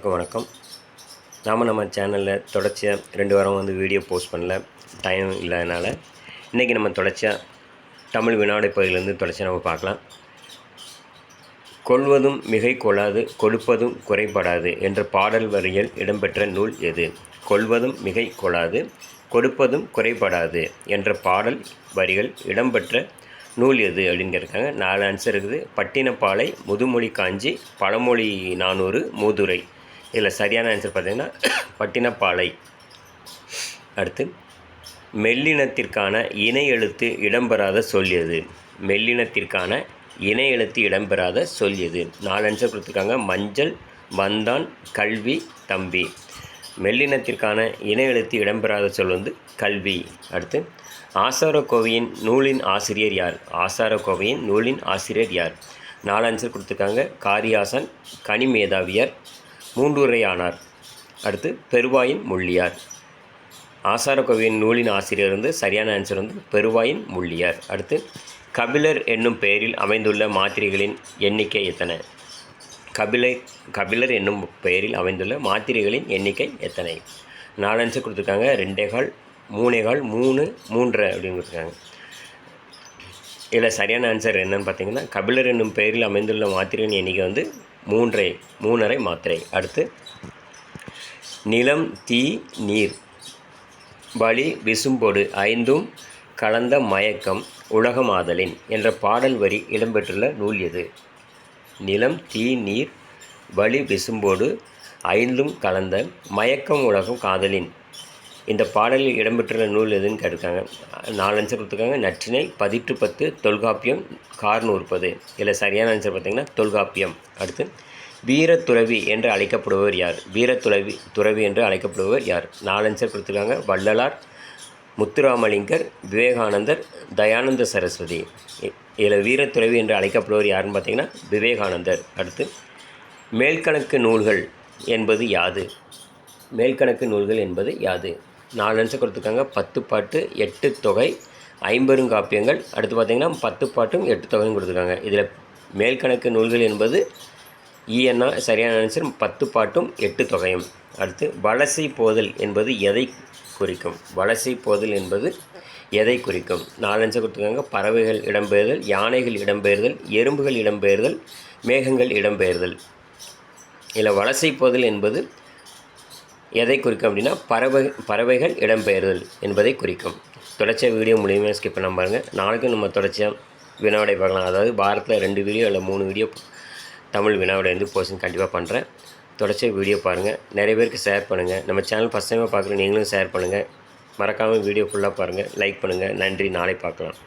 வணக்கம். நம்ம சேனலில் தொடர்ச்சியாக 2 வாரம் வீடியோ போஸ்ட் பண்ணல, டைம் இல்லாதனால இன்றைக்கி நம்ம தொடர்ச்சியாக தமிழ் வினாடி பகுதியிலேருந்து தொடர்ச்சியாக நம்ம பார்க்கலாம். கொள்வதும் மிகை கொள்ளாது, கொடுப்பதும் குறைபடாது என்ற பாடல் வரியில் இடம்பெற்ற நூல் எது? கொள்வதும் மிகை கொள்ளாது, கொடுப்பதும் குறைபடாது என்ற பாடல் வரிகள் இடம்பெற்ற நூல் எது அப்படின்னு கேட்குறாங்க. 4 ஆன்சர் இருக்குது. பட்டினப்பாலை, முதுமொழி காஞ்சி, பழமொழி 400, மூதுரை. இதில் சரியான ஆன்சர் பார்த்திங்கன்னா பட்டினப்பாலை. அடுத்து, மெல்லினத்திற்கான இணை எழுத்து இடம்பெறாத சொல் எது? மெல்லினத்திற்கான இணை எழுத்து இடம்பெறாத சொல் எது? 4 ஆன்சர் கொடுத்துருக்காங்க. மஞ்சள், வந்தான், கல்வி, தம்பி. மெல்லினத்திற்கான இணை எழுத்து இடம்பெறாத சொல் கல்வி. அடுத்து, ஆசாரக்கோவையின் நூலின் ஆசிரியர் யார்? ஆசாரக்கோவையின் நூலின் ஆசிரியர் யார்? 4 ஆன்சர் கொடுத்துருக்காங்க. காரியாசன், கனிமேதாவியர், மூன்றுரையானார். அடுத்து, பெருவாயின் முள்ளியார். ஆசாரக்கோவையின் நூலின் ஆசிரியர் சரியான ஆன்சர் பெருவாயின் முள்ளியார். அடுத்து, கபிலர் என்னும் பெயரில் அமைந்துள்ள மாத்திரைகளின் எண்ணிக்கை எத்தனை? கபிலர் என்னும் பெயரில் அமைந்துள்ள மாத்திரைகளின் எண்ணிக்கை எத்தனை? 4 ஆன்சர் கொடுத்துருக்காங்க. 2 1/4, 3 1/4, 3, 3 அப்படின்னு கொடுத்துருக்காங்க. இதில் சரியான ஆன்சர் என்னன்னு பார்த்தீங்கன்னா, கபிலர் என்னும் பெயரில் அமைந்துள்ள மாத்திரையின் எண்ணிக்கை 3 மாத்திரை. அடுத்து, நிலம், தீ, நீர், வழி, விசும்பொடு ஐந்தும் கலந்த மயக்கம் உலகமாதலின் என்ற பாடல் வரி இடம்பெற்றுள்ள நூல் எது? நிலம், தீ, நீர், வழி, விசும்போடு ஐந்தும் கலந்த மயக்கம் உலகம் காதலின் இந்த பாடலில் இடம்பெற்றுள்ள நூல் எதுன்னு கேட்டிருக்காங்க. 4 ஆன்சர் கொடுத்துருக்காங்க. நற்றிணை, பதிற்று 10, தொல்காப்பியம், கார்நூற்பது. இதில் சரியான ஆன்சர் பார்த்திங்கன்னா தொல்காப்பியம். அடுத்து, வீரத்துறவி என்று அழைக்கப்படுபவர் யார்? வீரத்துறவி என்று அழைக்கப்படுபவர் யார்? 4 ஆன்சர் கொடுத்துருக்காங்க. வள்ளலார், முத்துராமலிங்கர், விவேகானந்தர், தயானந்த சரஸ்வதி. இதில் வீரத்துறவி என்று அழைக்கப்படுவர் யாருன்னு பார்த்தீங்கன்னா விவேகானந்தர். அடுத்து, மேல்கணக்கு நூல்கள் என்பது யாது? மேல்கணக்கு நூல்கள் என்பது யாது? 4 ஆன்சர் கொடுத்துருக்காங்க. 10 பாட்டு, 8 தொகை, 50 காப்பியங்கள். அடுத்து பார்த்திங்கன்னா 10 பாட்டும் 8 தொகையும் கொடுத்துருக்காங்க. இதில் மேல்கணக்கு நூல்கள் என்பது ஈஎன்னா சரியான ஆன்சர் 10 பாட்டும் 8 தொகையும். அடுத்து, வலசை போதல் என்பது எதை குறிக்கும்? வலசை போதல் என்பது எதை குறிக்கும்? 4 ஆன்சர் கொடுத்துருக்காங்க. பறவைகள் இடம்பெயர்தல், யானைகள் இடம்பெயர்தல், எறும்புகள் இடம்பெயர்தல், மேகங்கள் இடம்பெயர்தல். இதில் வலசை போதல் என்பது எதை குறிக்கும் அப்படின்னா பறவைகள் இடம்பெயர்தல் என்பதை குறிக்கும். தொடர்ச்சியாக வீடியோ மூலியமாக ஸ்கிப் பண்ண பாருங்கள். நாளைக்கும் நம்ம தொடர்ச்சியாக வினாவிடை பார்க்கலாம். அதாவது வாரத்தில் 2 வீடியோ இல்லை 3 வீடியோ தமிழ் வினாவிடை போஸ்டிங் கண்டிப்பாக பண்ணுறேன். தொடர்ச்சியாக வீடியோ பாருங்கள். நிறைய பேருக்கு ஷேர் பண்ணுங்கள். நம்ம சேனல் ஃபஸ்ட் டைமாக பார்க்குற நீங்களும் ஷேர் பண்ணுங்கள். மறக்காமல் வீடியோ ஃபுல்லாக பாருங்கள், லைக் பண்ணுங்கள். நன்றி. நாளை பார்க்கலாம்.